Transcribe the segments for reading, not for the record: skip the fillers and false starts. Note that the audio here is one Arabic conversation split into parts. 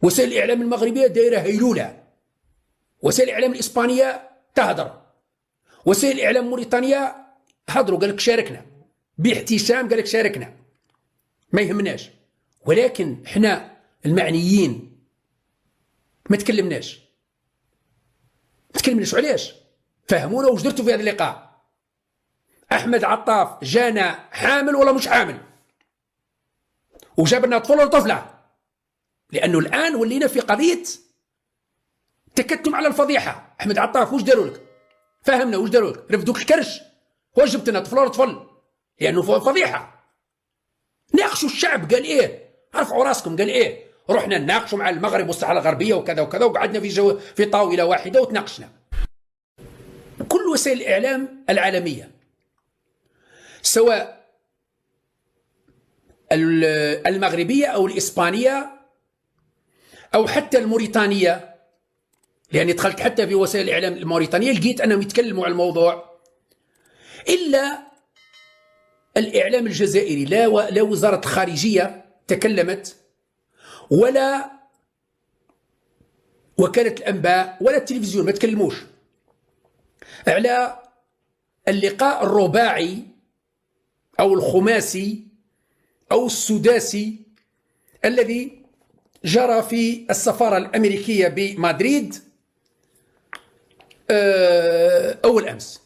وسائل الإعلام المغربية دايرة هيلولة، وسائل الإعلام الإسبانية تهدر، وسائل الإعلام موريتانيا هضروا قال لك شاركنا باحتسام، قال لك شاركنا ما يهمناش، ولكن احنا المعنيين ما تكلمناش علاش؟ فهمونا واش درتوا في هذا اللقاء. احمد عطاف جانا حامل ولا مش حامل؟ وجاب لنا طفل ولا طفله؟ لانه الان ولينا في قضيه تكتم على الفضيحه. احمد عطاف واش داروا لك؟ فهمنا واش داروا لك؟ رفدوك الكرش، واش جبت لنا طفل ولا طفل؟ لانه فضيحه. ناقشوا الشعب قال ايه؟ رفعوا راسكم قال ايه؟ رحنا نناقشوا مع المغرب والصحراء الغربيه وكذا وكذا، وقعدنا في طاوله واحده وتناقشنا. كل وسائل الاعلام العالميه سواء المغربيه او الاسبانيه او حتى الموريتانيه، لاني دخلت حتى في وسائل الاعلام الموريتانيه لقيت انهم يتكلموا عن الموضوع، الا الاعلام الجزائري لا وزاره الخارجيه تكلمت، ولا وكالة الأنباء ولا التلفزيون ما تكلموش على اللقاء الرباعي أو الخماسي أو السداسي الذي جرى في السفارة الأمريكية بمدريد أول أمس.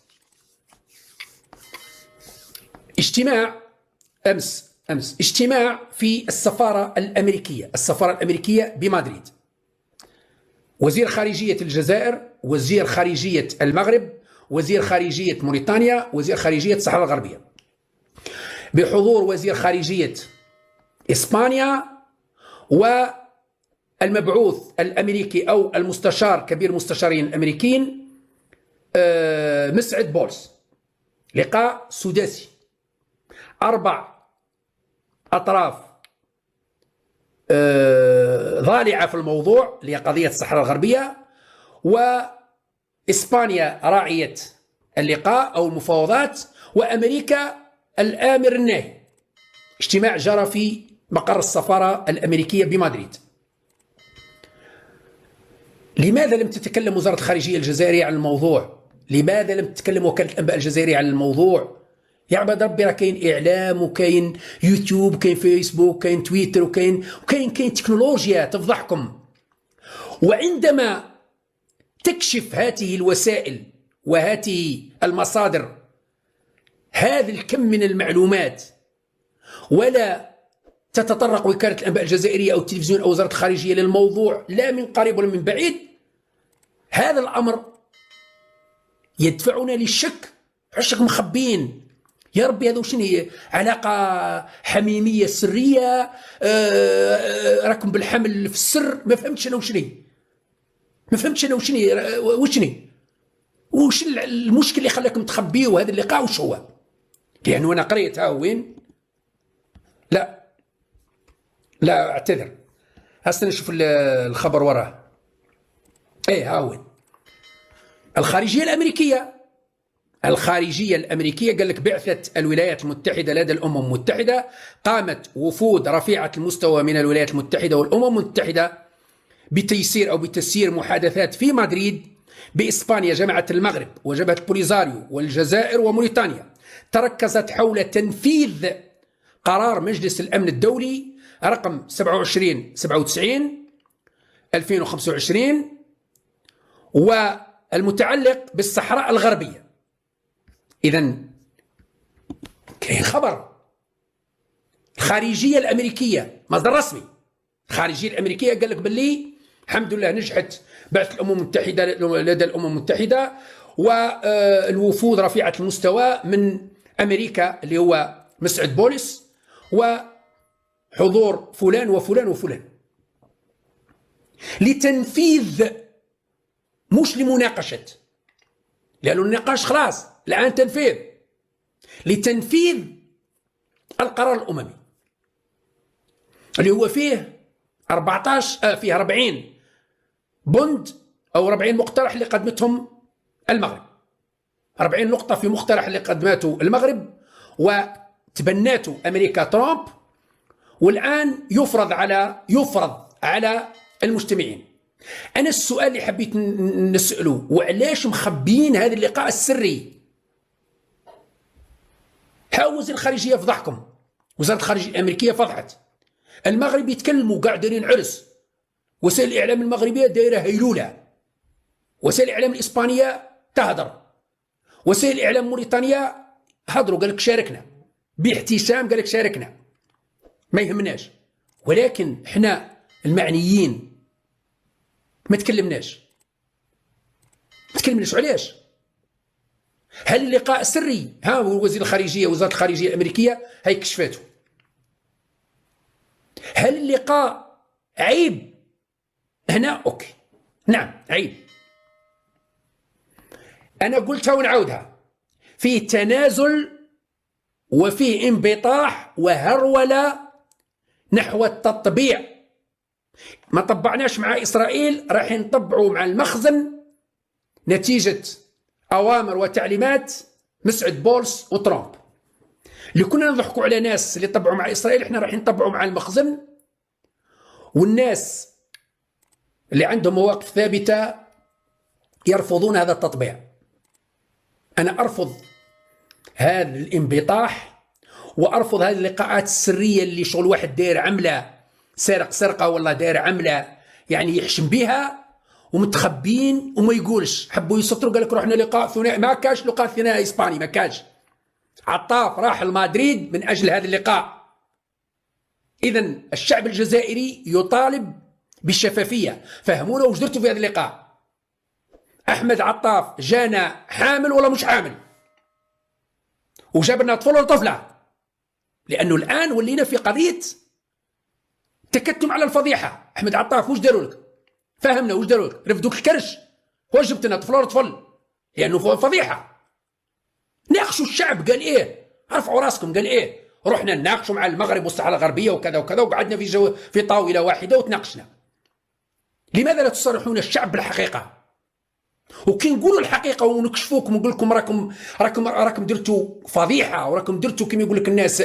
اجتماع في السفارة الأمريكية بمدريد، وزير خارجية الجزائر، وزير خارجية المغرب، وزير خارجية موريتانيا، وزير خارجية الصحراء الغربية، بحضور وزير خارجية إسبانيا والمبعوث الأمريكي أو المستشار كبير المستشارين الأمريكيين مسعد بولس. لقاء سداسي، 4 أطراف ضالعة في الموضوع اللي هي قضية الصحراء الغربية، وإسبانيا راعية اللقاء أو المفاوضات، وأمريكا الآمر الناهي. اجتماع جرى في مقر السفارة الأمريكية بمدريد. لماذا لم تتكلم وزارة الخارجية الجزائرية عن الموضوع؟ لماذا لم تتكلم وكالة الأنباء الجزائرية عن الموضوع؟ يا عباد ربي راه كاين اعلام وكاين يوتيوب وكاين فيسبوك وكاين تويتر وكاين تكنولوجيا تفضحكم. وعندما تكشف هذه الوسائل وهذه المصادر هذا الكم من المعلومات، ولا تتطرق وكالة الأنباء الجزائرية أو التلفزيون أو وزارة الخارجية للموضوع لا من قريب ولا من بعيد، هذا الأمر يدفعنا للشك. عشق مخبين يا ربي، هذا وشنو هي؟ علاقة حميمية سرية، راكم بالحمل في السر. ما فهمتش أنا وش المشكل اللي خلاكم تخبيوا هذا اللقاء؟ وش هو؟ لأنه أنا قريت ها وين. لا اعتذر، هسه نشوف الخبر وراه. ها وين الخارجية الأمريكية قال لك بعثة الولايات المتحدة لدى الأمم المتحدة، قامت وفود رفيعة المستوى من الولايات المتحدة والأمم المتحدة بتسيير محادثات في مدريد بإسبانيا، جامعة المغرب، وجبهة البوليزاريو، والجزائر وموريتانيا. تركزت حول تنفيذ قرار مجلس الأمن الدولي رقم 2797 2025 والمتعلق بالصحراء الغربية. إذن كاين خبر. الخارجية الأمريكية مصدر رسمي، الخارجية الأمريكية قال لك باللي الحمد لله نجحت بعث الأمم المتحدة لدى الأمم المتحدة والوفود رفيعة المستوى من أمريكا اللي هو مسعد بولس، وحضور فلان وفلان وفلان، لتنفيذ مش لمناقشة، لأنه النقاش خلاص الآن تنفيذ، لتنفيذ القرار الأممي اللي هو فيه 40 بند أو 40 مقترح اللي قدمتهم المغرب، 40 نقطة في مقترح اللي قدمته المغرب وتبناته أمريكا ترامب، والآن يفرض على المجتمعين. أنا السؤال اللي حبيت نسأله، وعلاش مخبيين هذا اللقاء السري؟ ها وزير الخارجية فضحكم، وزارة الخارجية الأمريكية فضحت، المغرب يتكلموا قاع دايرين عرس، وسائل الإعلام المغربية دايرة هيلولة، وسائل الإعلام الإسبانية تهدر، وسائل الإعلام موريتانيا هضروا قال لك شاركنا باحتسام، قال لك شاركنا ما يهمناش، ولكن احنا المعنيين ما تكلمناش. علاش؟ هل اللقاء سري؟ ها وزير الخارجية وزارة الخارجية الأمريكية هاي كشفاته. هل اللقاء عيب؟ هنا أوكي، نعم عيب. أنا قلتها ونعودها، فيه تنازل وفيه انبطاح وهرولة نحو التطبيع. ما طبعناش مع إسرائيل، راح نطبعوا مع المخزن نتيجة أوامر وتعليمات مسعد بولس وترامب. اللي كنا نضحكوا على ناس اللي طبعوا مع إسرائيل، احنا راح نطبعوا مع المخزن، والناس اللي عندهم مواقف ثابتة يرفضون هذا التطبيع. أنا أرفض هذا الانبطاح، وأرفض هذه اللقاءات السرية اللي شغل واحد داير عملة سارق سرقة، والله داير عملة يعني يحشم بها ومتخبين وما يقولش. حبوا يسطروا قال لك رحنا لقاء ثنائي، ما كاش لقاء ثنائي إسباني، ما كاش. عطاف راح لمدريد من أجل هذا اللقاء. إذن الشعب الجزائري يطالب بالشفافية. فهمونا وش درتوا في هذا اللقاء؟ أحمد عطاف جانا حامل ولا مش حامل؟ وجاب لنا طفل ولا طفلة؟ لأنه الآن ولينا في قضية تكتم على الفضيحة. أحمد عطاف وش داروا لك؟ فهمنا وش داروا لك؟ رفدوك الكرش؟ واش جبت لنا طفل ولا طفل؟ لأنه فضيحة. ناقشوا الشعب قال إيه؟ ارفعوا راسكم قال إيه؟ رحنا نناقشوا مع المغرب والصحراء الغربية وكذا وكذا، وقعدنا في طاولة واحدة وتناقشنا. لماذا لا تصرحون الشعب بالحقيقة؟ وكي نقولوا الحقيقة ونكشفوكم ونقول لكم راكم درتوا فضيحة، وراكم درتوا كما يقول لك الناس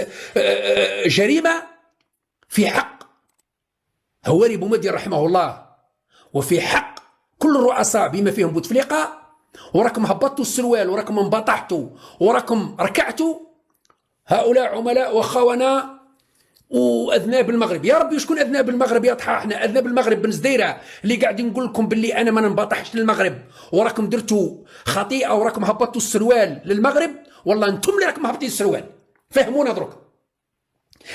جريمة في حق هواري بومدين رحمه الله، وفي حق كل الرؤساء بما فيهم بوتفليقة، وراكم هبطتوا السروال وراكم انبطحتوا وراكم ركعتوا. هؤلاء عملاء وخونة واذناب المغرب. يا ربي شكون اذناب المغرب يا طحا؟ احنا اذناب المغرب بن زديره اللي قاعدين نقول لكم باللي انا ما ننبطحش للمغرب، وراكم درتوا خطيئه وراكم هبطتوا السروال للمغرب. والله انتم اللي راكم هابطين السروال. فهمونا دروك.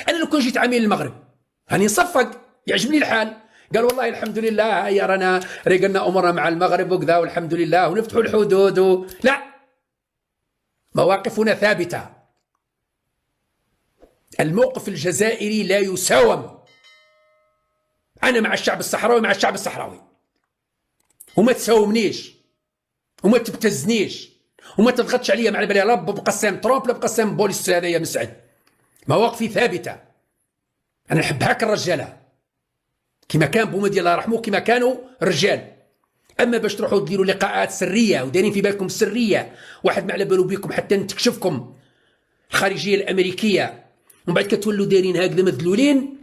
انا لو كان جيت عميل المغرب هاني نصفق، يعجبني الحال، قال والله الحمد لله هيا رانا ريقلنا امورنا مع المغرب وكذا والحمد لله ونفتحوا الحدود لا، مواقفنا ثابته. الموقف الجزائري لا يساوم. أنا مع الشعب الصحراوي، مع الشعب الصحراوي، وما تساومنيش وما تبتزنيش وما تضغطش عليا مع البلي لا بقسام ترامب لا بقسام بوليس. هذا يا مسعد مواقفي ثابتة. أنا نحب هاك الرجالة كما كان بومدين الله يرحمه، كما كانوا رجال. أما باش تروحوا ديروا لقاءات سرية ودايرين في بالكم السرية، واحد ما على بالو بكم حتى نتكشفكم الخارجية الأمريكية، ومن بعد كتولوا دايرين هكذا مذلولين،